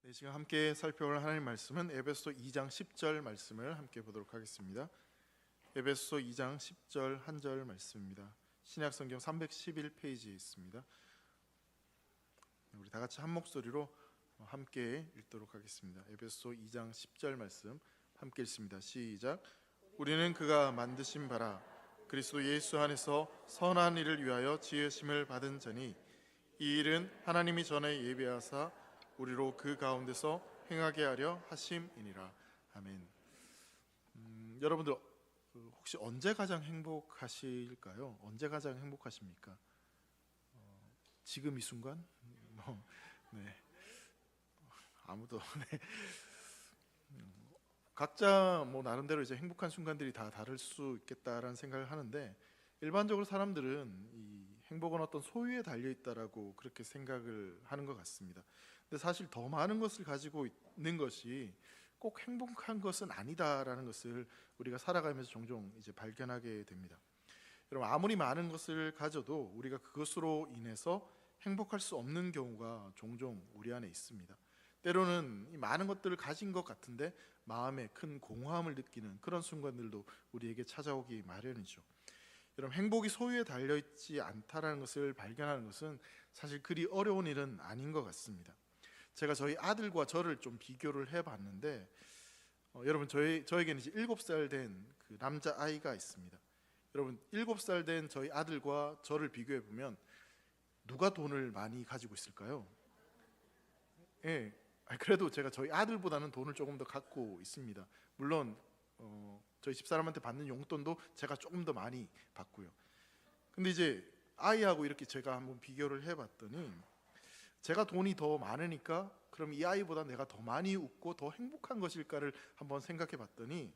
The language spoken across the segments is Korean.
네, 지금 함께 살펴볼 하나님 말씀은 에베소 2장 10절 말씀을 함께 보도록 하겠습니다. 에베소 2장 10절 한 절 말씀입니다. 신약성경 311페이지에 있습니다. 우리 다 같이 한 목소리로 함께 읽도록 하겠습니다. 에베소 2장 10절 말씀 함께 읽습니다. 시작. 우리는 그가 만드신 바라 그리스도 예수 안에서 선한 일을 위하여 지으심을 받은 자니 이 일은 하나님이 전에 예비하사 우리로 그 가운데서 행하게 하려 하심이니라. 아멘. 여러분들 혹시 언제 가장 행복하실까요? 언제 가장 행복하십니까? 지금 이 순간? 네. 아무도. 네. 각자 나름대로 이제 행복한 순간들이 다 다를 수 있겠다라는 생각을 하는데, 일반적으로 사람들은 이 행복은 어떤 소유에 달려 있다라고 그렇게 생각을 하는 것 같습니다. 근데 사실 더 많은 것을 가지고 있는 것이 꼭 행복한 것은 아니다라는 것을 우리가 살아가면서 종종 이제 발견하게 됩니다. 여러분, 아무리 많은 것을 가져도 우리가 그것으로 인해서 행복할 수 없는 경우가 종종 우리 안에 있습니다. 때로는 이 많은 것들을 가진 것 같은데 마음에 큰 공허함을 느끼는 그런 순간들도 우리에게 찾아오기 마련이죠. 여러분, 행복이 소유에 달려있지 않다라는 것을 발견하는 것은 사실 그리 어려운 일은 아닌 것 같습니다. 제가 저희 아들과 저를 좀 비교를 해봤는데, 여러분, 저에게는 이제 7살 된 그 남자 아이가 있습니다. 여러분, 7살 된 저희 아들과 저를 비교해 보면 누가 돈을 많이 가지고 있을까요? 예, 그래도 제가 저희 아들보다는 돈을 조금 더 갖고 있습니다. 물론 저희 집사람한테 받는 용돈도 제가 조금 더 많이 받고요. 근데 이제 아이하고 이렇게 제가 한번 비교를 해봤더니, 제가 돈이 더 많으니까 그럼 이 아이보다 내가 더 많이 웃고 더 행복한 것일까를 한번 생각해 봤더니,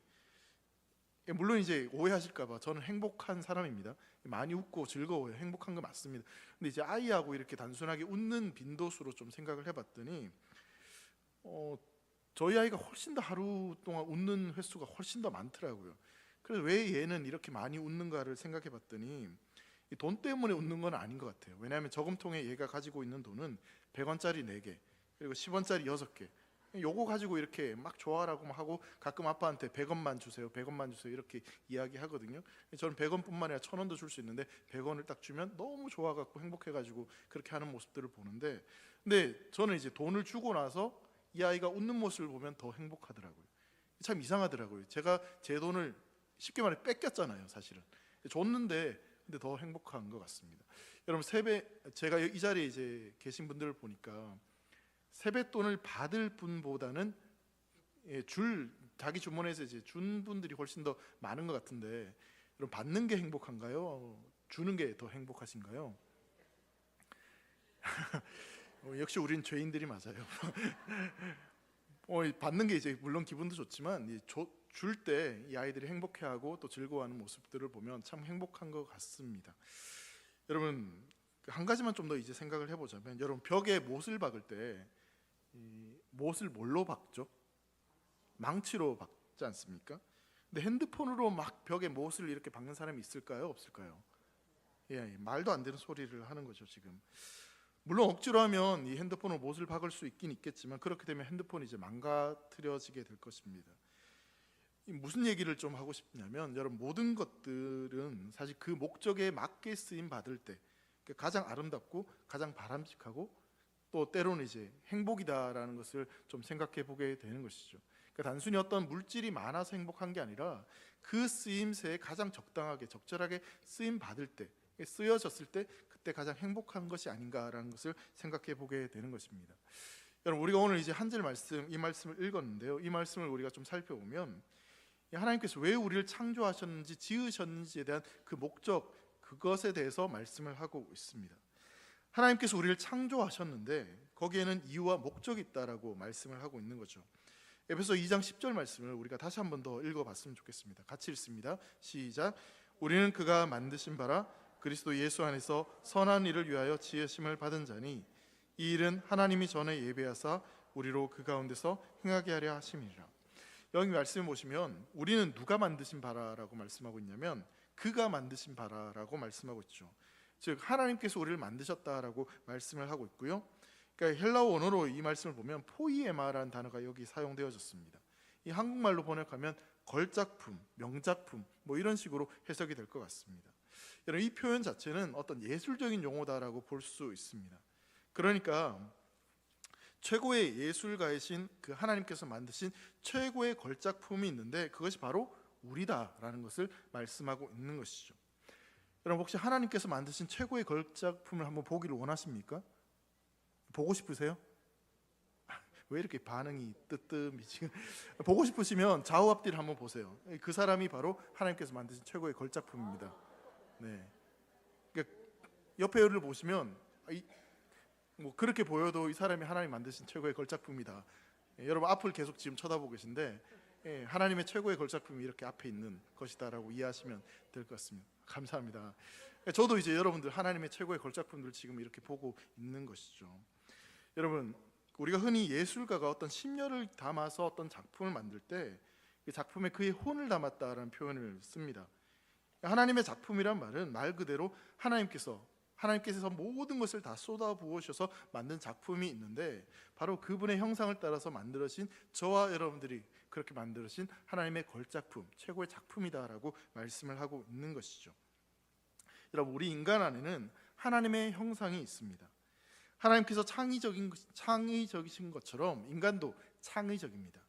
물론 이제 오해하실까 봐 저는 행복한 사람입니다. 많이 웃고 즐거워요. 행복한 거 맞습니다. 근데 이제 아이하고 이렇게 단순하게 웃는 빈도수로 좀 생각을 해봤더니 저희 아이가 훨씬 더 하루 동안 웃는 횟수가 훨씬 더 많더라고요. 그래서 왜 얘는 이렇게 많이 웃는가를 생각해 봤더니 이 돈 때문에 웃는 건 아닌 것 같아요. 왜냐하면 저금통에 얘가 가지고 있는 돈은 100원짜리 4개 그리고 10원짜리 6개, 요거 가지고 이렇게 막 좋아라고 막 하고 가끔 아빠한테 100원만 주세요 100원만 주세요 이렇게 이야기하거든요. 저는 100원뿐만 아니라 1000원도 줄 수 있는데 100원을 딱 주면 너무 좋아갖고 행복해가지고 그렇게 하는 모습들을 보는데, 근데 저는 이제 돈을 주고 나서 이 아이가 웃는 모습을 보면 더 행복하더라고요. 참 이상하더라고요. 제가 제 돈을 쉽게 말해 뺏겼잖아요. 사실은 줬는데 근데 더 행복한 것 같습니다. 여러분, 제가 이 자리에 이제 계신 분들을 보니까 세뱃돈을 받을 분보다는 자기 주머니에서 이제 준 분들이 훨씬 더 많은 것 같은데, 여러분, 받는 게 행복한가요? 주는 게 더 행복하신가요? 역시 우린 죄인들이 맞아요. 받는 게 이제 물론 기분도 좋지만 줄 때 이 아이들이 행복해하고 또 즐거워하는 모습들을 보면 참 행복한 것 같습니다. 여러분, 한 가지만 좀 더 이제 생각을 해보자면, 여러분, 벽에 못을 박을 때 이 못을 뭘로 박죠? 망치로 박지 않습니까? 근데 핸드폰으로 막 벽에 못을 이렇게 박는 사람이 있을까요? 없을까요? 예, 말도 안 되는 소리를 하는 거죠 지금. 물론 억지로 하면 이 핸드폰으로 못을 박을 수 있긴 있겠지만, 그렇게 되면 핸드폰이 이제 망가뜨려지게 될 것입니다. 무슨 얘기를 좀 하고 싶냐면, 여러분, 모든 것들은 사실 그 목적에 맞게 쓰임 받을 때 가장 아름답고 가장 바람직하고 또 때로는 이제 행복이다라는 것을 좀 생각해 보게 되는 것이죠. 그러니까 단순히 어떤 물질이 많아서 행복한 게 아니라 그 쓰임새에 가장 적당하게 적절하게 쓰임 받을 때, 쓰여졌을 때 그때 가장 행복한 것이 아닌가라는 것을 생각해 보게 되는 것입니다. 여러분, 우리가 오늘 이제 한 절 말씀, 이 말씀을 읽었는데요, 이 말씀을 우리가 좀 살펴보면 하나님께서 왜 우리를 창조하셨는지 지으셨는지에 대한 그 목적, 그것에 대해서 말씀을 하고 있습니다. 하나님께서 우리를 창조하셨는데 거기에는 이유와 목적이 있다라고 말씀을 하고 있는 거죠. 에베소 2장 10절 말씀을 우리가 다시 한 번 더 읽어봤으면 좋겠습니다. 같이 읽습니다. 시작. 우리는 그가 만드신 바라 그리스도 예수 안에서 선한 일을 위하여 지으심을 받은 자니 이 일은 하나님이 전에 예비하사 우리로 그 가운데서 행하게 하려 하심이라. 여기 말씀을 보시면 우리는 누가 만드신 바라라고 말씀하고 있냐면 그가 만드신 바라라고 말씀하고 있죠. 즉 하나님께서 우리를 만드셨다라고 말씀을 하고 있고요. 그러니까 헬라어 원어로 이 말씀을 보면 포이에마라는 단어가 여기 사용되어졌습니다. 이 한국말로 번역하면 걸작품, 명작품 뭐 이런 식으로 해석이 될 것 같습니다. 여러분, 이 표현 자체는 어떤 예술적인 용어다라고 볼 수 있습니다. 그러니까 최고의 예술가이신 그 하나님께서 만드신 최고의 걸작품이 있는데 그것이 바로 우리다라는 것을 말씀하고 있는 것이죠. 여러분, 혹시 하나님께서 만드신 최고의 걸작품을 한번 보기를 원하십니까? 보고 싶으세요? 왜 이렇게 반응이 뜨뜻미 지금? 보고 싶으시면 좌우 앞뒤를 한번 보세요. 그 사람이 바로 하나님께서 만드신 최고의 걸작품입니다. 네. 그러니까 옆에를 보시면 뭐 그렇게 보여도 이 사람이 하나님 만드신 최고의 걸작품이다. 여러분 앞을 계속 지금 쳐다보고 계신데 하나님의 최고의 걸작품이 이렇게 앞에 있는 것이다라고 이해하시면 될 것 같습니다. 감사합니다. 저도 이제 여러분들 하나님의 최고의 걸작품들 지금 이렇게 보고 있는 것이죠. 여러분, 우리가 흔히 예술가가 어떤 심려를 담아서 어떤 작품을 만들 때 그 작품에 그의 혼을 담았다라는 표현을 씁니다. 하나님의 작품이란 말은 말 그대로 하나님께서 모든 것을 다 쏟아 부으셔서 만든 작품이 있는데 바로 그분의 형상을 따라서 만들어진 저와 여러분들이 그렇게 만들어진 하나님의 걸작품, 최고의 작품이다라고 말씀을 하고 있는 것이죠. 여러분, 우리 인간 안에는 하나님의 형상이 있습니다. 하나님께서 창의적이신 것처럼 인간도 창의적입니다.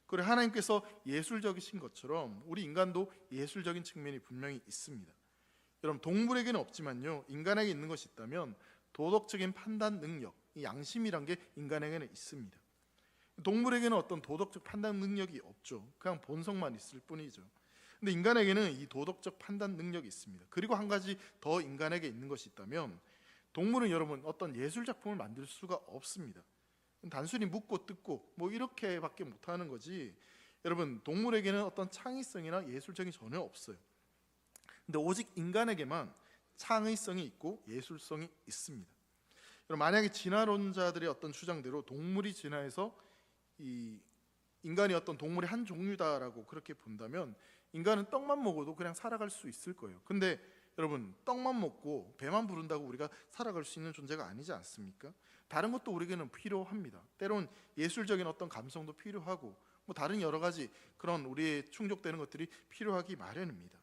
그리고 하나님께서 예술적이신 것처럼 우리 인간도 예술적인 측면이 분명히 있습니다. 여러분, 동물에게는 없지만요, 인간에게 있는 것이 있다면 도덕적인 판단 능력, 이 양심이란 게 인간에게는 있습니다. 동물에게는 어떤 도덕적 판단 능력이 없죠. 그냥 본성만 있을 뿐이죠. 근데 인간에게는 이 도덕적 판단 능력이 있습니다. 그리고 한 가지 더 인간에게 있는 것이 있다면 동물은 여러분 어떤 예술 작품을 만들 수가 없습니다. 단순히 묻고 뜯고 뭐 이렇게밖에 못하는 거지, 여러분 동물에게는 어떤 창의성이나 예술성이 전혀 없어요. 근데 오직 인간에게만 창의성이 있고 예술성이 있습니다. 여러분, 만약에 진화론자들의 어떤 주장대로 동물이 진화해서 이 인간이 어떤 동물의 한 종류다라고 그렇게 본다면 인간은 떡만 먹어도 그냥 살아갈 수 있을 거예요. 근데 여러분, 떡만 먹고 배만 부른다고 우리가 살아갈 수 있는 존재가 아니지 않습니까? 다른 것도 우리에게는 필요합니다. 때론 예술적인 어떤 감성도 필요하고 뭐 다른 여러 가지 그런 우리의 충족되는 것들이 필요하기 마련입니다.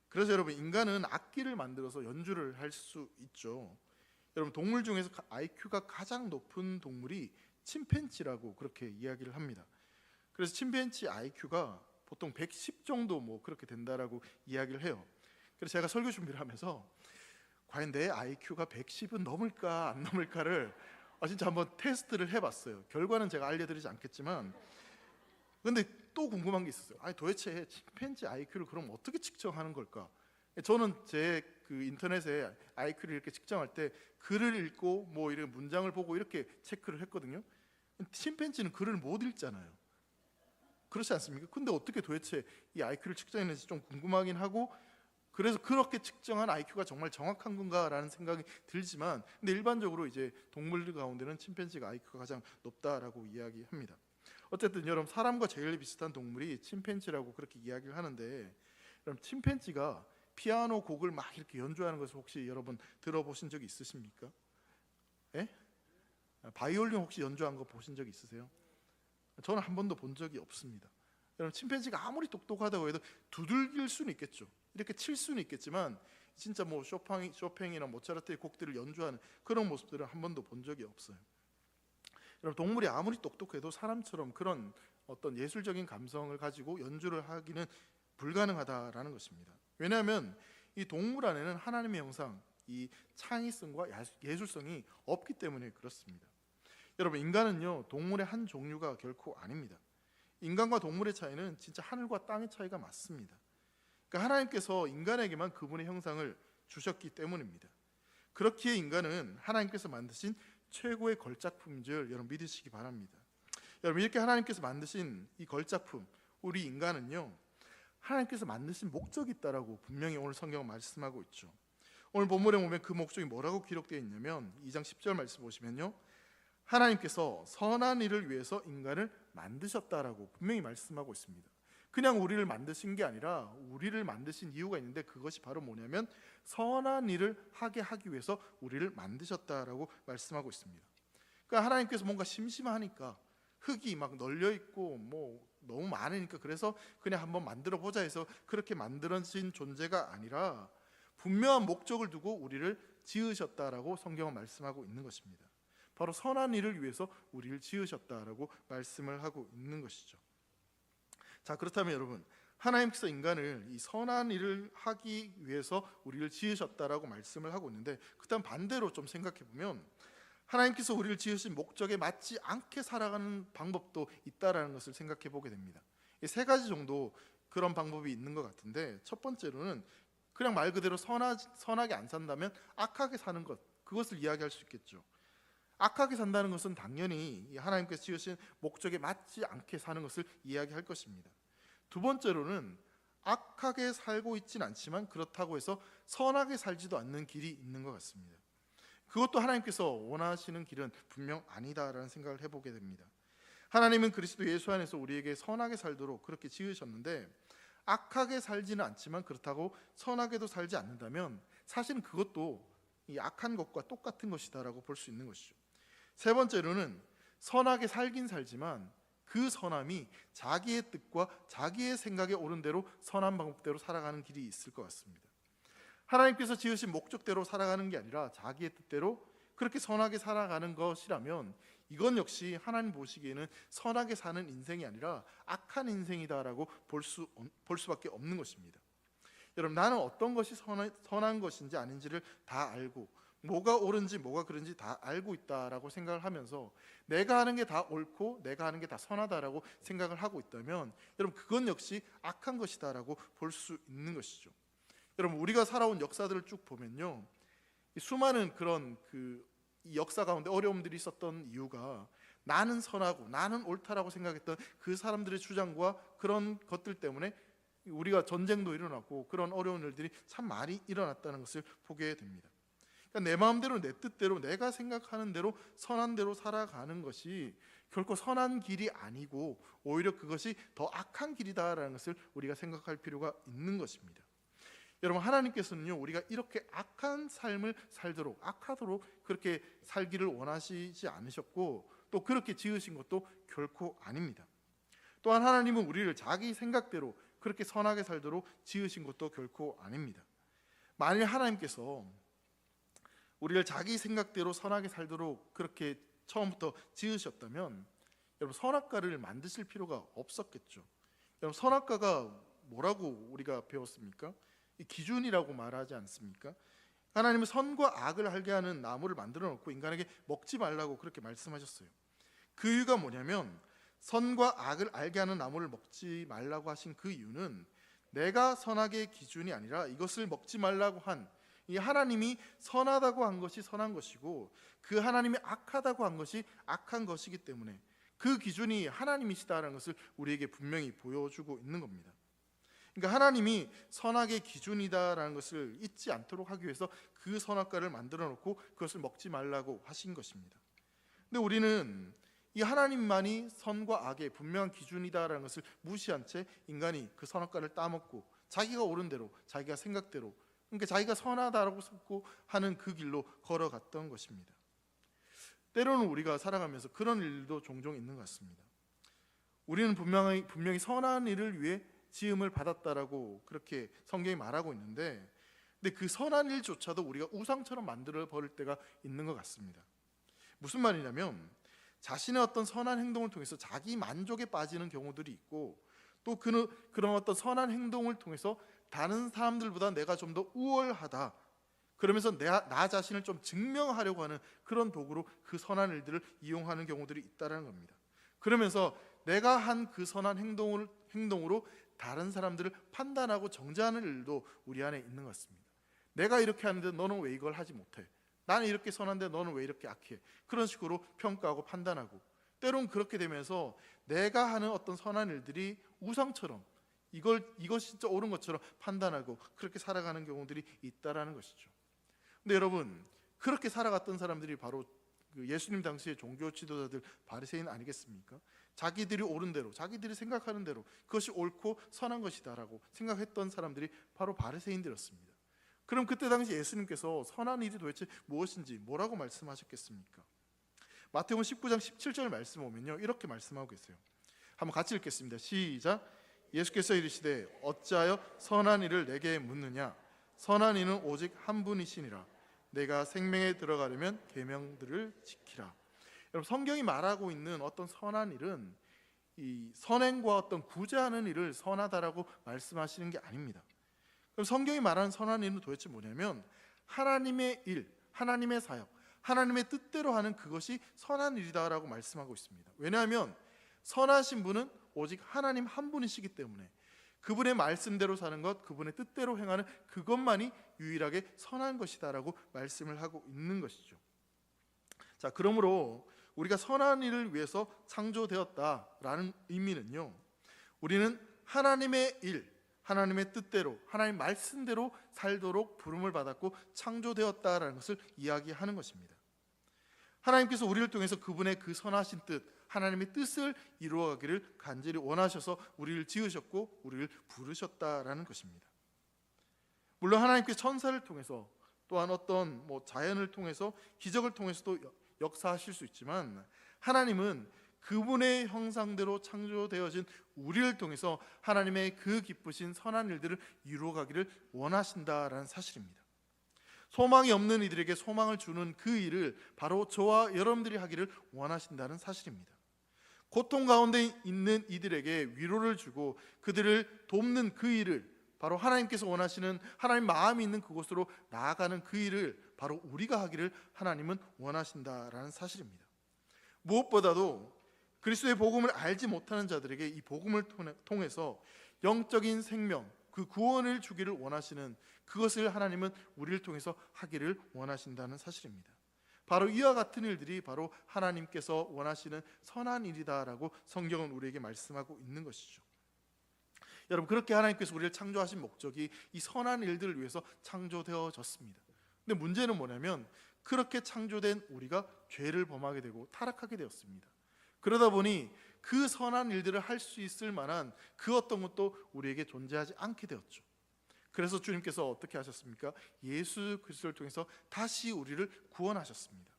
그래서 여러분, 인간은 악기를 만들어서 연주를 할 수 있죠. 여러분, 동물 중에서 IQ가 가장 높은 동물이 침팬지라고 그렇게 이야기를 합니다. 그래서 침팬지 IQ가 보통 110 정도 뭐 그렇게 된다라고 이야기를 해요. 그래서 제가 설교 준비를 하면서 과연 내 IQ가 110은 넘을까 안 넘을까를 진짜 한번 테스트를 해봤어요. 결과는 제가 알려드리지 않겠지만, 근데 또 궁금한 게 있었어요. 도대체 침팬지 IQ를 그럼 어떻게 측정하는 걸까? 저는 제 그 인터넷에 IQ를 이렇게 측정할 때 글을 읽고 뭐 이런 문장을 보고 이렇게 체크를 했거든요. 침팬지는 글을 못 읽잖아요. 그렇지 않습니까? 근데 어떻게 도대체 이 IQ를 측정했는지 좀 궁금하긴 하고, 그래서 그렇게 측정한 IQ가 정말 정확한 건가라는 생각이 들지만, 근데 일반적으로 이제 동물들 가운데는 침팬지가 IQ가 가장 높다라고 이야기합니다. 어쨌든 여러분, 사람과 제일 비슷한 동물이 침팬지라고 그렇게 이야기를 하는데, 그럼 침팬지가 피아노 곡을 막 이렇게 연주하는 것을 혹시 여러분 들어보신 적이 있으십니까? 예? 바이올린 혹시 연주한 거 보신 적 있으세요? 저는 한 번도 본 적이 없습니다. 여러분, 침팬지가 아무리 똑똑하다고 해도 두들길 수는 있겠죠. 이렇게 칠 수는 있겠지만 진짜 뭐 쇼팽이나 모차르트의 곡들을 연주하는 그런 모습들은 한 번도 본 적이 없어요. 여러분, 동물이 아무리 똑똑해도 사람처럼 그런 어떤 예술적인 감성을 가지고 연주를 하기는 불가능하다라는 것입니다. 왜냐하면 이 동물 안에는 하나님의 형상, 이 창의성과 예술성이 없기 때문에 그렇습니다. 여러분, 인간은요 동물의 한 종류가 결코 아닙니다. 인간과 동물의 차이는 진짜 하늘과 땅의 차이가 맞습니다. 그러니까 하나님께서 인간에게만 그분의 형상을 주셨기 때문입니다. 그렇기에 인간은 하나님께서 만드신 최고의 걸작품인 줄 여러분 믿으시기 바랍니다. 여러분, 이렇게 하나님께서 만드신 이 걸작품, 우리 인간은요 하나님께서 만드신 목적이 있다라고 분명히 오늘 성경 말씀하고 있죠. 오늘 본문에 보면 그 목적이 뭐라고 기록되어 있냐면 2장 10절 말씀 보시면요, 하나님께서 선한 일을 위해서 인간을 만드셨다라고 분명히 말씀하고 있습니다. 그냥 우리를 만드신 게 아니라 우리를 만드신 이유가 있는데, 그것이 바로 뭐냐면 선한 일을 하게 하기 위해서 우리를 만드셨다라고 말씀하고 있습니다. 그러니까 하나님께서 뭔가 심심하니까 흙이 막 널려 있고 뭐 너무 많으니까 그래서 그냥 한번 만들어 보자 해서 그렇게 만들어진 존재가 아니라 분명한 목적을 두고 우리를 지으셨다라고 성경은 말씀하고 있는 것입니다. 바로 선한 일을 위해서 우리를 지으셨다라고 말씀을 하고 있는 것이죠. 자, 그렇다면 여러분, 하나님께서 인간을 이 선한 일을 하기 위해서 우리를 지으셨다라고 말씀을 하고 있는데, 그다음 반대로 좀 생각해 보면 하나님께서 우리를 지으신 목적에 맞지 않게 살아가는 방법도 있다라는 것을 생각해 보게 됩니다. 세 가지 정도 그런 방법이 있는 것 같은데, 첫 번째로는 그냥 말 그대로 선하게 안 산다면 악하게 사는 것, 그것을 이야기할 수 있겠죠. 악하게 산다는 것은 당연히 하나님께서 지으신 목적에 맞지 않게 사는 것을 이야기할 것입니다. 두 번째로는 악하게 살고 있진 않지만 그렇다고 해서 선하게 살지도 않는 길이 있는 것 같습니다. 그것도 하나님께서 원하시는 길은 분명 아니다라는 생각을 해보게 됩니다. 하나님은 그리스도 예수 안에서 우리에게 선하게 살도록 그렇게 지으셨는데, 악하게 살지는 않지만 그렇다고 선하게도 살지 않는다면 사실은 그것도 이 악한 것과 똑같은 것이다라고 볼 수 있는 것이죠. 세 번째로는 선하게 살긴 살지만 그 선함이 자기의 뜻과 자기의 생각에 옳은 대로 선한 방법대로 살아가는 길이 있을 것 같습니다. 하나님께서 지으신 목적대로 살아가는 게 아니라 자기의 뜻대로 그렇게 선하게 살아가는 것이라면 이건 역시 하나님 보시기에는 선하게 사는 인생이 아니라 악한 인생이다라고 볼 수밖에 없는 것입니다. 여러분, 나는 어떤 것이 선한 것인지 아닌지를 다 알고 뭐가 옳은지 뭐가 그른지 다 알고 있다라고 생각을 하면서 내가 하는 게 다 옳고 내가 하는 게 다 선하다라고 생각을 하고 있다면 여러분, 그건 역시 악한 것이다라고 볼 수 있는 것이죠. 여러분, 우리가 살아온 역사들을 쭉 보면요, 수많은 그런 이 역사 가운데 어려움들이 있었던 이유가 나는 선하고 나는 옳다라고 생각했던 그 사람들의 주장과 그런 것들 때문에 우리가 전쟁도 일어났고 그런 어려운 일들이 참 많이 일어났다는 것을 보게 됩니다. 그러니까 내 마음대로 내 뜻대로 내가 생각하는 대로 선한 대로 살아가는 것이 결코 선한 길이 아니고 오히려 그것이 더 악한 길이다라는 것을 우리가 생각할 필요가 있는 것입니다. 여러분, 하나님께서는요, 우리가 이렇게 악한 삶을 살도록 악하도록 그렇게 살기를 원하시지 않으셨고 또 그렇게 지으신 것도 결코 아닙니다. 또한 하나님은 우리를 자기 생각대로 그렇게 선하게 살도록 지으신 것도 결코 아닙니다. 만일 하나님께서 우리를 자기 생각대로 선하게 살도록 그렇게 처음부터 지으셨다면 여러분, 선악과를 만드실 필요가 없었겠죠. 여러분, 선악과가 뭐라고 우리가 배웠습니까? 이 기준이라고 말하지 않습니까? 하나님은 선과 악을 알게 하는 나무를 만들어 놓고 인간에게 먹지 말라고 그렇게 말씀하셨어요. 그 이유가 뭐냐면 선과 악을 알게 하는 나무를 먹지 말라고 하신 그 이유는 내가 선악의 기준이 아니라 이것을 먹지 말라고 한 이 하나님이 선하다고 한 것이 선한 것이고 그 하나님이 악하다고 한 것이 악한 것이기 때문에 그 기준이 하나님이시다라는 것을 우리에게 분명히 보여주고 있는 겁니다. 그러니까 하나님이 선악의 기준이다라는 것을 잊지 않도록 하기 위해서 그 선악과를 만들어 놓고 그것을 먹지 말라고 하신 것입니다. 근데 우리는 이 하나님만이 선과 악의 분명한 기준이다라는 것을 무시한 채 인간이 그 선악과를 따먹고 자기가 옳은 대로 자기가 생각대로, 그러니까 자기가 선하다라고 생각하고 하는 그 길로 걸어갔던 것입니다. 때로는 우리가 살아가면서 그런 일도 종종 있는 것 같습니다. 우리는 분명히 선한 일을 위해 지음을 받았다라고 그렇게 성경이 말하고 있는데, 근데 그 선한 일조차도 우리가 우상처럼 만들어 버릴 때가 있는 것 같습니다. 무슨 말이냐면 자신의 어떤 선한 행동을 통해서 자기 만족에 빠지는 경우들이 있고 또 그런 어떤 선한 행동을 통해서 다른 사람들보다 내가 좀 더 우월하다 그러면서 나 자신을 좀 증명하려고 하는 그런 도구로 그 선한 일들을 이용하는 경우들이 있다는 겁니다. 그러면서 내가 한 그 선한 행동으로 다른 사람들을 판단하고 정죄하는 일도 우리 안에 있는 것 같습니다. 내가 이렇게 하는데 너는 왜 이걸 하지 못해? 나는 이렇게 선한데 너는 왜 이렇게 악해? 그런 식으로 평가하고 판단하고, 때론 그렇게 되면서 내가 하는 어떤 선한 일들이 우상처럼 이것이 진짜 옳은 것처럼 판단하고 그렇게 살아가는 경우들이 있다라는 것이죠. 근데 여러분, 그렇게 살아갔던 사람들이 바로 그 예수님 당시의 종교 지도자들 바리새인 아니겠습니까? 자기들이 옳은 대로 자기들이 생각하는 대로 그것이 옳고 선한 것이다라고 생각했던 사람들이 바로 바리새인들이었습니다. 그럼 그때 당시 예수님께서 선한 일이 도대체 무엇인지 뭐라고 말씀하셨겠습니까? 마태복음 19장 17절 말씀 보면요, 이렇게 말씀하고 계세요. 한번 같이 읽겠습니다. 시작. 예수께서 이르시되 어찌하여 선한 이를 내게 묻느냐? 선한 이는 오직 한 분이시니라. 내가 생명에 들어가려면 계명들을 지키라. 여러분, 성경이 말하고 있는 어떤 선한 일은 이 선행과 어떤 구제하는 일을 선하다라고 말씀하시는 게 아닙니다. 그럼 성경이 말하는 선한 일은 도대체 뭐냐면 하나님의 일, 하나님의 사역, 하나님의 뜻대로 하는 그것이 선한 일이다라고 말씀하고 있습니다. 왜냐하면 선하신 분은 오직 하나님 한 분이시기 때문에 그분의 말씀대로 사는 것, 그분의 뜻대로 행하는 그것만이 유일하게 선한 것이다라고 말씀을 하고 있는 것이죠. 자, 그러므로 우리가 선한 일을 위해서 창조되었다라는 의미는요, 우리는 하나님의 일, 하나님의 뜻대로, 하나님 말씀대로 살도록 부름을 받았고 창조되었다라는 것을 이야기하는 것입니다. 하나님께서 우리를 통해서 그분의 그 선하신 뜻, 하나님의 뜻을 이루어가기를 간절히 원하셔서 우리를 지으셨고 우리를 부르셨다라는 것입니다. 물론 하나님께서 천사를 통해서 또한 어떤 자연을 통해서 기적을 통해서도 역사하실 수 있지만 하나님은 그분의 형상대로 창조되어진 우리를 통해서 하나님의 그 기쁘신 선한 일들을 이루어가기를 원하신다라는 사실입니다. 소망이 없는 이들에게 소망을 주는 그 일을 바로 저와 여러분들이 하기를 원하신다는 사실입니다. 고통 가운데 있는 이들에게 위로를 주고 그들을 돕는 그 일을 바로 하나님께서 원하시는 하나님 마음이 있는 그곳으로 나아가는 그 일을 바로 우리가 하기를 하나님은 원하신다라는 사실입니다. 무엇보다도 그리스도의 복음을 알지 못하는 자들에게 이 복음을 통해서 영적인 생명, 그 구원을 주기를 원하시는 그것을 하나님은 우리를 통해서 하기를 원하신다는 사실입니다. 바로 이와 같은 일들이 바로 하나님께서 원하시는 선한 일이다라고 성경은 우리에게 말씀하고 있는 것이죠. 여러분, 그렇게 하나님께서 우리를 창조하신 목적이 이 선한 일들을 위해서 창조되어졌습니다. 근데 문제는 뭐냐면 그렇게 창조된 우리가 죄를 범하게 되고 타락하게 되었습니다. 그러다 보니 그 선한 일들을 할 수 있을 만한 그 어떤 것도 우리에게 존재하지 않게 되었죠. 그래서 주님께서 어떻게 하셨습니까? 예수 그리스도를 통해서 다시 우리를 구원하셨습니다.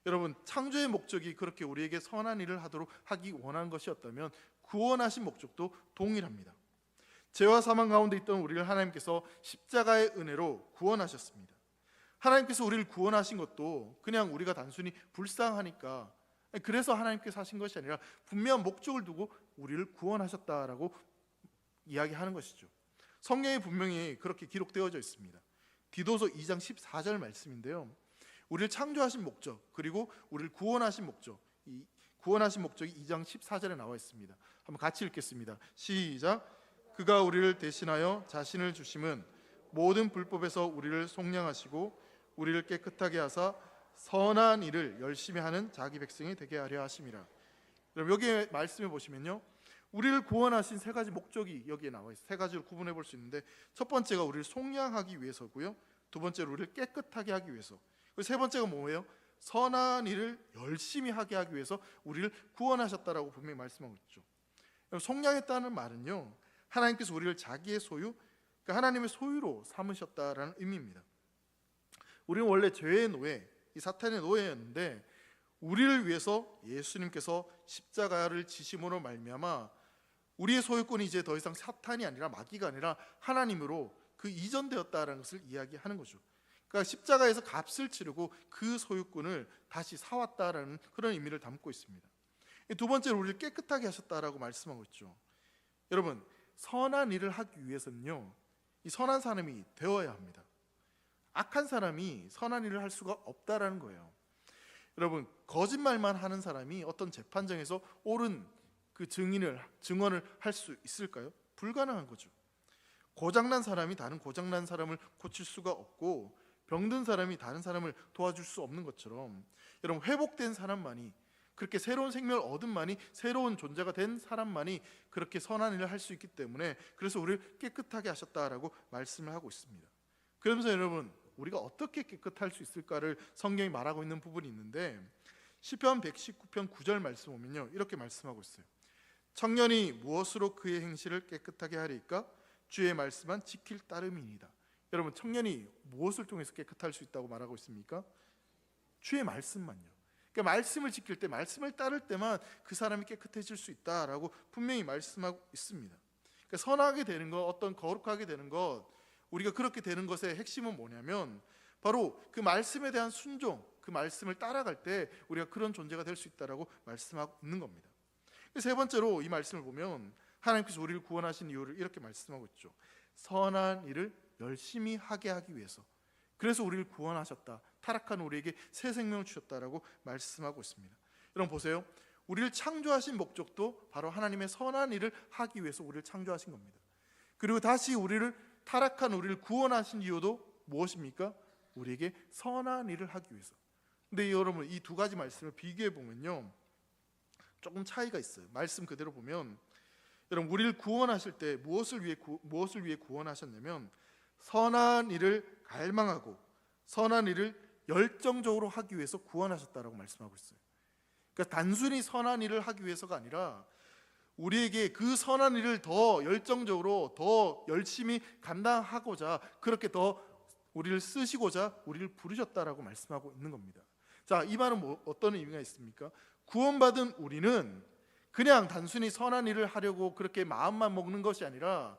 여러분, 창조의 목적이 그렇게 우리에게 선한 일을 하기 원한 것이었다면 구원하신 목적도 동일합니다. 죄와 사망 가운데 있던 우리를 하나님께서 십자가의 은혜로 구원하셨습니다. 하나님께서 우리를 구원하신 것도 그냥 우리가 단순히 불쌍하니까 그래서 하나님께서 하신 것이 아니라 분명한 목적을 두고 우리를 구원하셨다라고 이야기하는 것이죠. 성경에 분명히 그렇게 기록되어져 있습니다. 디도서 2장 14절 말씀인데요, 우리를 창조하신 목적 그리고 우리를 구원하신 목적, 이 구원하신 목적이 2장 14절에 나와 있습니다. 한번 같이 읽겠습니다. 시작. 그가 우리를 대신하여 자신을 주심은 모든 불법에서 우리를 속량하시고 우리를 깨끗하게 하사 선한 일을 열심히 하는 자기 백성이 되게 하려 하심이라. 여러분, 여기 말씀해 보시면요, 우리를 구원하신 세 가지 목적이 여기에 나와 있어요. 세 가지로 구분해 볼 수 있는데, 첫 번째가 우리를 속량하기 위해서고요, 두 번째로 우리를 깨끗하게 하기 위해서, 그리고 세 번째가 뭐예요? 선한 일을 열심히 하게 하기 위해서 우리를 구원하셨다라고 분명히 말씀하고 있죠. 속량했다는 말은요, 하나님께서 우리를 자기의 소유, 그러니까 하나님의 소유로 삼으셨다라는 의미입니다. 우리는 원래 죄의 노예, 이 사탄의 노예였는데 우리를 위해서 예수님께서 십자가를 지심으로 말미암아 우리의 소유권이 이제 더 이상 사탄이 아니라 마귀가 아니라 하나님으로 그 이전되었다라는 것을 이야기하는 거죠. 그러니까 십자가에서 값을 치르고 그 소유권을 다시 사왔다라는 그런 의미를 담고 있습니다. 두 번째로 우리를 깨끗하게 하셨다라고 말씀하고 있죠. 여러분, 선한 일을 하기 위해서는요, 이 선한 사람이 되어야 합니다. 악한 사람이 선한 일을 할 수가 없다라는 거예요. 여러분, 거짓말만 하는 사람이 어떤 재판정에서 옳은 그 증언을 할 수 있을까요? 불가능한 거죠. 고장난 사람이 다른 고장난 사람을 고칠 수가 없고 병든 사람이 다른 사람을 도와줄 수 없는 것처럼, 여러분, 회복된 사람만이, 그렇게 새로운 생명을 얻은만이, 새로운 존재가 된 사람만이 그렇게 선한 일을 할 수 있기 때문에, 그래서 우리를 깨끗하게 하셨다라고 말씀을 하고 있습니다. 그러면서 여러분, 우리가 어떻게 깨끗할 수 있을까를 성경이 말하고 있는 부분이 있는데, 시편 119편 9절 말씀 보면요, 이렇게 말씀하고 있어요. 청년이 무엇으로 그의 행실을 깨끗하게 하리까? 주의 말씀만 지킬 따름이니이다. 여러분, 청년이 무엇을 통해서 깨끗할 수 있다고 말하고 있습니까? 주의 말씀만요. 그러니까 말씀을 지킬 때, 말씀을 따를 때만 그 사람이 깨끗해질 수 있다라고 분명히 말씀하고 있습니다. 그러니까 선하게 되는 것, 어떤 거룩하게 되는 것, 우리가 그렇게 되는 것의 핵심은 뭐냐면 바로 그 말씀에 대한 순종, 그 말씀을 따라갈 때 우리가 그런 존재가 될 수 있다라고 말씀하고 있는 겁니다. 세 번째로 이 말씀을 보면 하나님께서 우리를 구원하신 이유를 이렇게 말씀하고 있죠. 선한 일을 열심히 하게 하기 위해서. 그래서 우리를 구원하셨다. 타락한 우리에게 새 생명을 주셨다라고 말씀하고 있습니다. 여러분 보세요. 우리를 창조하신 목적도 바로 하나님의 선한 일을 하기 위해서 우리를 창조하신 겁니다. 그리고 다시 타락한 우리를 구원하신 이유도 무엇입니까? 우리에게 선한 일을 하기 위해서. 근데 여러분 이 두 가지 말씀을 비교해 보면요, 조금 차이가 있어요. 말씀 그대로 보면 여러분 우리를 구원하실 때 무엇을 위해 구원하셨냐면 선한 일을 갈망하고 선한 일을 열정적으로 하기 위해서 구원하셨다라고 말씀하고 있어요. 그러니까 단순히 선한 일을 하기 위해서가 아니라 우리에게 그 선한 일을 더 열정적으로 더 열심히 감당하고자 그렇게 더 우리를 쓰시고자 우리를 부르셨다라고 말씀하고 있는 겁니다. 자, 이 말은 어떤 의미가 있습니까? 구원받은 우리는 그냥 단순히 선한 일을 하려고 그렇게 마음만 먹는 것이 아니라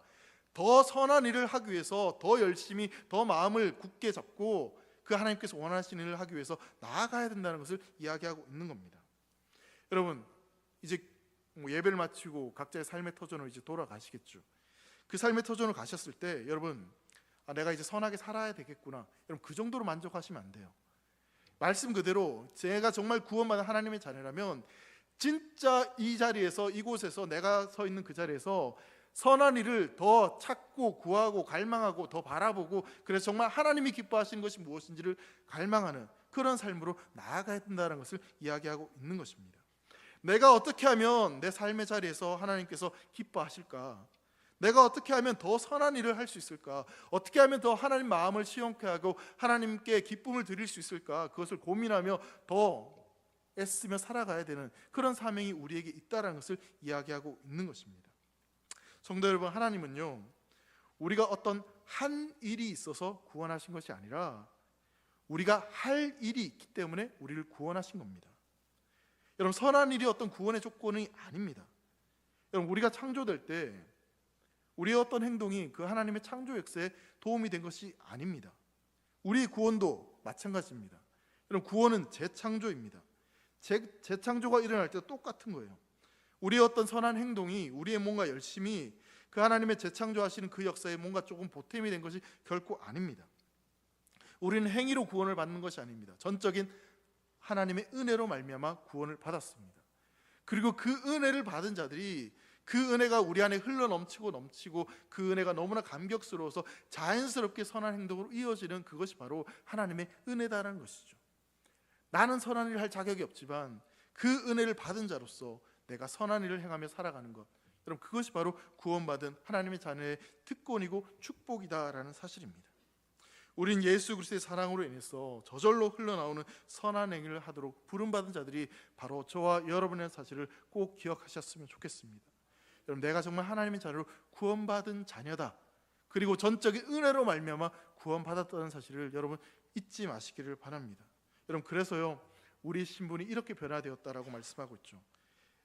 더 선한 일을 하기 위해서 더 열심히 더 마음을 굳게 잡고 그 하나님께서 원하시는 일을 하기 위해서 나아가야 된다는 것을 이야기하고 있는 겁니다. 여러분 이제 예배를 마치고 각자의 삶의 터전으로 이제 돌아가시겠죠. 그 삶의 터전으로 가셨을 때 여러분 내가 이제 선하게 살아야 되겠구나, 여러분 그 정도로 만족하시면 안 돼요. 말씀 그대로 제가 정말 구원받은 하나님의 자녀라면 진짜 이 자리에서, 이곳에서, 내가 서 있는 그 자리에서 선한 일을 더 찾고 구하고 갈망하고 더 바라보고, 그래서 정말 하나님이 기뻐하시는 것이 무엇인지를 갈망하는 그런 삶으로 나아가야 된다는 것을 이야기하고 있는 것입니다. 내가 어떻게 하면 내 삶의 자리에서 하나님께서 기뻐하실까? 내가 어떻게 하면 더 선한 일을 할 수 있을까? 어떻게 하면 더 하나님 마음을 시원케 하고 하나님께 기쁨을 드릴 수 있을까? 그것을 고민하며 더 애쓰며 살아가야 되는 그런 사명이 우리에게 있다는 것을 이야기하고 있는 것입니다. 성도 여러분, 하나님은요 우리가 어떤 한 일이 있어서 구원하신 것이 아니라 우리가 할 일이 있기 때문에 우리를 구원하신 겁니다. 여러분, 선한 일이 어떤 구원의 조건이 아닙니다. 여러분, 우리가 창조될 때 우리의 어떤 행동이 그 하나님의 창조 역사에 도움이 된 것이 아닙니다. 우리의 구원도 마찬가지입니다. 여러분, 구원은 재창조입니다. 재창조가 일어날 때 똑같은 거예요. 우리의 어떤 선한 행동이 우리의 뭔가 열심히 그 하나님의 재창조하시는 그 역사에 뭔가 조금 보탬이 된 것이 결코 아닙니다. 우리는 행위로 구원을 받는 것이 아닙니다. 전적인 하나님의 은혜로 말미암아 구원을 받았습니다. 그리고 그 은혜를 받은 자들이 그 은혜가 우리 안에 흘러 넘치고 그 은혜가 너무나 감격스러워서 자연스럽게 선한 행동으로 이어지는 그것이 바로 하나님의 은혜다라는 것이죠. 나는 선한 일을 할 자격이 없지만 그 은혜를 받은 자로서 내가 선한 일을 행하며 살아가는 것, 여러분 그것이 바로 구원받은 하나님의 자녀의 특권이고 축복이다라는 사실입니다. 우린 예수 그리스도의 사랑으로 인해서 저절로 흘러나오는 선한 행위를 하도록 부름받은 자들이 바로 저와 여러분의 사실을 꼭 기억하셨으면 좋겠습니다. 여러분, 내가 정말 하나님의 자녀로 구원받은 자녀다, 그리고 전적인 은혜로 말미암아 구원받았다는 사실을 여러분 잊지 마시기를 바랍니다. 여러분, 그래서요 우리 신분이 이렇게 변화되었다라고 말씀하고 있죠.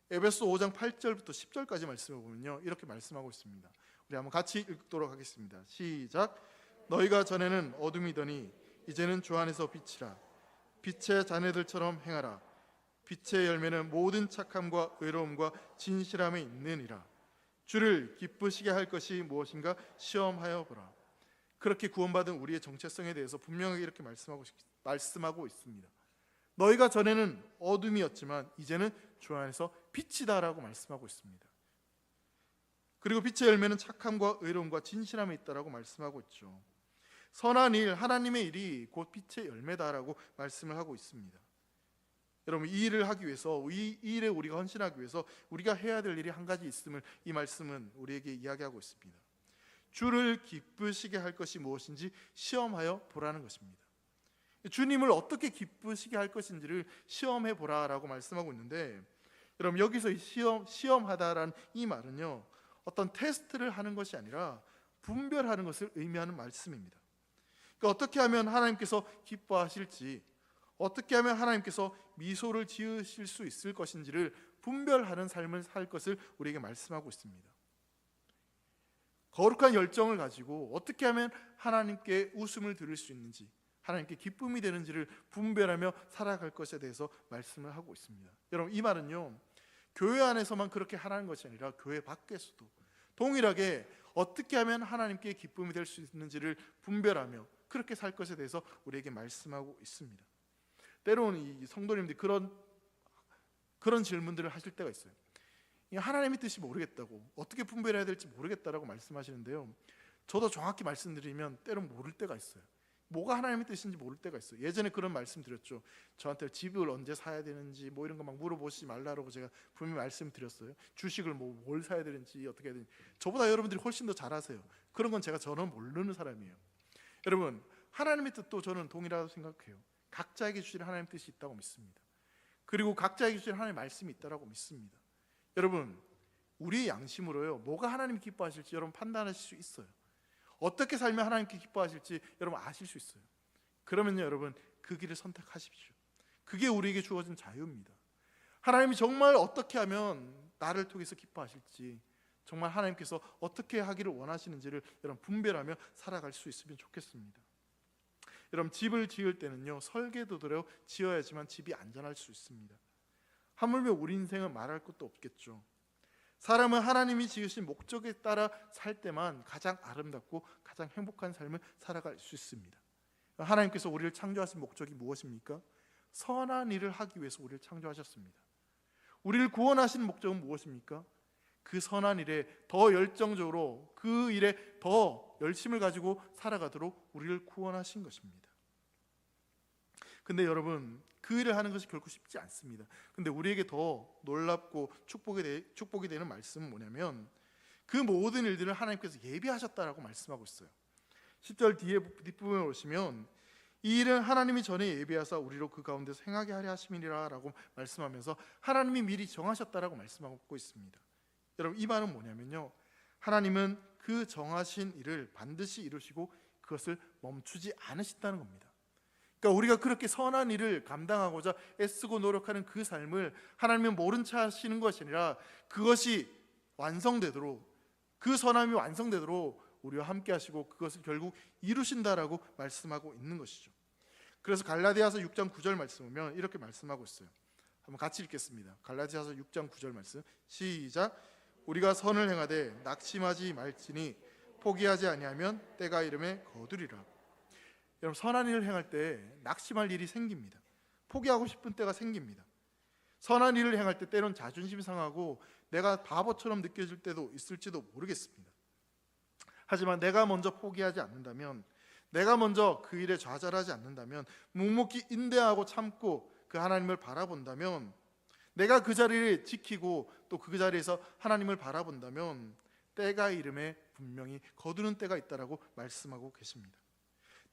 에베소 5장 8절부터 10절까지 말씀을 보면요 이렇게 말씀하고 있습니다. 우리 한번 같이 읽도록 하겠습니다. 시작. 너희가 전에는 어둠이더니 이제는 주 안에서 빛이라. 빛의 자녀들처럼 행하라. 빛의 열매는 모든 착함과 의로움과 진실함에 있느니라. 주를 기쁘시게 할 것이 무엇인가 시험하여 보라. 그렇게 구원받은 우리의 정체성에 대해서 분명하게 이렇게 말씀하고 있습니다. 너희가 전에는 어둠이었지만 이제는 주 안에서 빛이다라고 말씀하고 있습니다. 그리고 빛의 열매는 착함과 의로움과 진실함에 있다라고 말씀하고 있죠. 선한 일, 하나님의 일이 곧 빛의 열매다라고 말씀을 하고 있습니다. 여러분, 이 일을 하기 위해서, 이 일에 우리가 헌신하기 위해서 우리가 해야 될 일이 한 가지 있음을 이 말씀은 우리에게 이야기하고 있습니다. 주를 기쁘시게 할 것이 무엇인지 시험하여 보라는 것입니다. 주님을 어떻게 기쁘시게 할 것인지를 시험해 보라라고 말씀하고 있는데, 여러분 여기서 시험하다라는 이 말은요 어떤 테스트를 하는 것이 아니라 분별하는 것을 의미하는 말씀입니다. 그러니까 어떻게 하면 하나님께서 기뻐하실지, 어떻게 하면 하나님께서 미소를 지으실 수 있을 것인지를 분별하는 삶을 살 것을 우리에게 말씀하고 있습니다. 거룩한 열정을 가지고 어떻게 하면 하나님께 웃음을 들을 수 있는지, 하나님께 기쁨이 되는지를 분별하며 살아갈 것에 대해서 말씀을 하고 있습니다. 여러분, 이 말은요, 교회 안에서만 그렇게 하라는 것이 아니라 교회 밖에서도 동일하게 어떻게 하면 하나님께 기쁨이 될 수 있는지를 분별하며 그렇게 살 것에 대해서 우리에게 말씀하고 있습니다. 때로는 이 성도님들이 그런 질문들을 하실 때가 있어요. 하나님의 뜻이 모르겠다고, 어떻게 분별해야 될지 모르겠다라고 말씀하시는데요, 저도 정확히 말씀드리면 때로는 모를 때가 있어요. 뭐가 하나님의 뜻인지 모를 때가 있어요. 예전에 그런 말씀 드렸죠. 저한테 집을 언제 사야 되는지 뭐 이런 거 막 물어보시지 말라고 제가 분명히 말씀드렸어요. 주식을 뭘 사야 되는지 어떻게 해야 되는지. 저보다 여러분들이 훨씬 더 잘 아세요. 그런 건 저는 모르는 사람이에요. 여러분, 하나님의 뜻도 저는 동일하다고 생각해요. 각자에게 주신 하나님의 뜻이 있다고 믿습니다. 그리고 각자에게 주신 하나님의 말씀이 있다고 믿습니다. 여러분, 우리의 양심으로요, 뭐가 하나님이 기뻐하실지 여러분 판단하실 수 있어요. 어떻게 살면 하나님께 기뻐하실지 여러분 아실 수 있어요. 그러면요, 여러분, 그 길을 선택하십시오. 그게 우리에게 주어진 자유입니다. 하나님이 정말 어떻게 하면 나를 통해서 기뻐하실지, 정말 하나님께서 어떻게 하기를 원하시는지를 여러분 분별하며 살아갈 수 있으면 좋겠습니다. 여러분, 집을 지을 때는요, 설계도대로 지어야지만 집이 안전할 수 있습니다. 하물며 우리 인생은 말할 것도 없겠죠. 사람은 하나님이 지으신 목적에 따라 살 때만 가장 아름답고 가장 행복한 삶을 살아갈 수 있습니다. 하나님께서 우리를 창조하신 목적이 무엇입니까? 선한 일을 하기 위해서 우리를 창조하셨습니다. 우리를 구원하신 목적은 무엇입니까? 그 선한 일에 더 열정적으로, 그 일에 더 열심을 가지고 살아가도록 우리를 구원하신 것입니다. 근데 여러분, 그 일을 하는 것이 결코 쉽지 않습니다. 근데 우리에게 더 놀랍고 축복이 되는 말씀은 뭐냐면, 그 모든 일들을 하나님께서 예비하셨다라고 말씀하고 있어요. 10절 뒷부분에 오시면, 이 일은 하나님이 전에 예비하사 우리로 그 가운데서 행하게 하려 하심이니라 라고 말씀하면서 하나님이 미리 정하셨다라고 말씀하고 있습니다. 여러분, 이 말은 뭐냐면요, 하나님은 그 정하신 일을 반드시 이루시고 그것을 멈추지 않으신다는 겁니다. 그러니까 우리가 그렇게 선한 일을 감당하고자 애쓰고 노력하는 그 삶을 하나님은 모른 체 하시는 것이 아니라 그것이 완성되도록, 그 선함이 완성되도록 우리와 함께 하시고 그것을 결국 이루신다라고 말씀하고 있는 것이죠. 그래서 갈라디아서 6장 9절 말씀 보면 이렇게 말씀하고 있어요. 한번 같이 읽겠습니다. 갈라디아서 6장 9절 말씀, 시작. 우리가 선을 행하되 낙심하지 말지니 포기하지 아니하면 때가 이름에 거두리라. 여러분, 선한 일을 행할 때 낙심할 일이 생깁니다. 포기하고 싶은 때가 생깁니다. 선한 일을 행할 때 때론 자존심 상하고 내가 바보처럼 느껴질 때도 있을지도 모르겠습니다. 하지만 내가 먼저 포기하지 않는다면, 내가 먼저 그 일에 좌절하지 않는다면, 묵묵히 인내하고 참고 그 하나님을 바라본다면, 내가 그 자리를 지키고 또 그 자리에서 하나님을 바라본다면 때가 이름에 분명히 거두는 때가 있다라고 말씀하고 계십니다.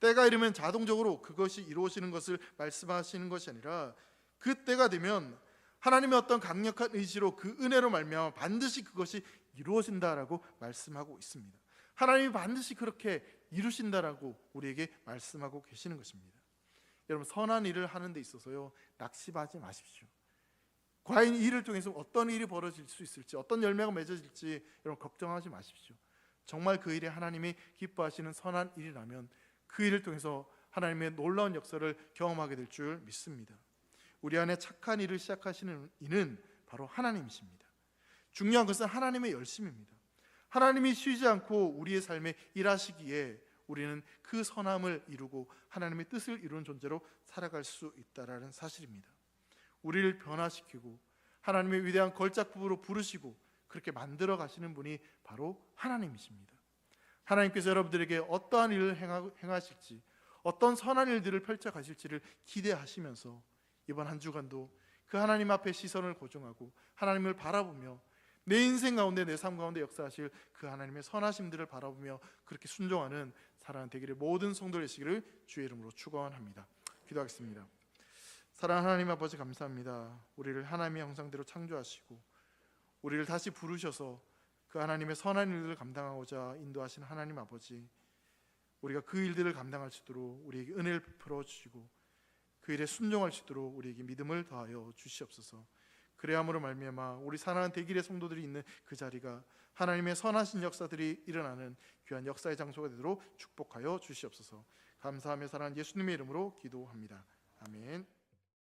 때가 이르면 자동적으로 그것이 이루어지는 것을 말씀하시는 것이 아니라, 그 때가 되면 하나님의 어떤 강력한 의지로 그 은혜로 말미암아 반드시 그것이 이루어진다라고 말씀하고 있습니다. 하나님이 반드시 그렇게 이루신다라고 우리에게 말씀하고 계시는 것입니다. 여러분, 선한 일을 하는 데 있어서요, 낙심하지 마십시오. 과연 이 일을 통해서 어떤 일이 벌어질 수 있을지, 어떤 열매가 맺어질지 여러분 걱정하지 마십시오. 정말 그 일이 하나님이 기뻐하시는 선한 일이라면 그 일을 통해서 하나님의 놀라운 역사를 경험하게 될 줄 믿습니다. 우리 안에 착한 일을 시작하시는 이는 바로 하나님이십니다. 중요한 것은 하나님의 열심입니다. 하나님이 쉬지 않고 우리의 삶에 일하시기에 우리는 그 선함을 이루고 하나님의 뜻을 이루는 존재로 살아갈 수 있다라는 사실입니다. 우리를 변화시키고 하나님의 위대한 걸작품으로 부르시고 그렇게 만들어 가시는 분이 바로 하나님이십니다. 하나님께서 여러분들에게 어떠한 일을 행하실지, 어떤 선한 일들을 펼쳐 가실지를 기대하시면서 이번 한 주간도 그 하나님 앞에 시선을 고정하고 하나님을 바라보며 내 인생 가운데, 내 삶 가운데 역사하실 그 하나님의 선하심들을 바라보며 그렇게 순종하는 사랑하는 되기를 모든 성도 되시기를 주의 이름으로 축원합니다. 기도하겠습니다. 사랑하는 하나님 아버지, 감사합니다. 우리를 하나님의 형상대로 창조하시고 우리를 다시 부르셔서 그 하나님의 선한 일들을 감당하고자 인도하신 하나님 아버지, 우리가 그 일들을 감당할 수 있도록 우리에게 은혜를 베풀어 주시고 그 일에 순종할 수 있도록 우리에게 믿음을 더하여 주시옵소서. 그래야함으로 말미암아 우리 사랑하는 대길의 성도들이 있는 그 자리가 하나님의 선하신 역사들이 일어나는 귀한 역사의 장소가 되도록 축복하여 주시옵소서. 감사하며 사랑하는 예수님의 이름으로 기도합니다. 아멘.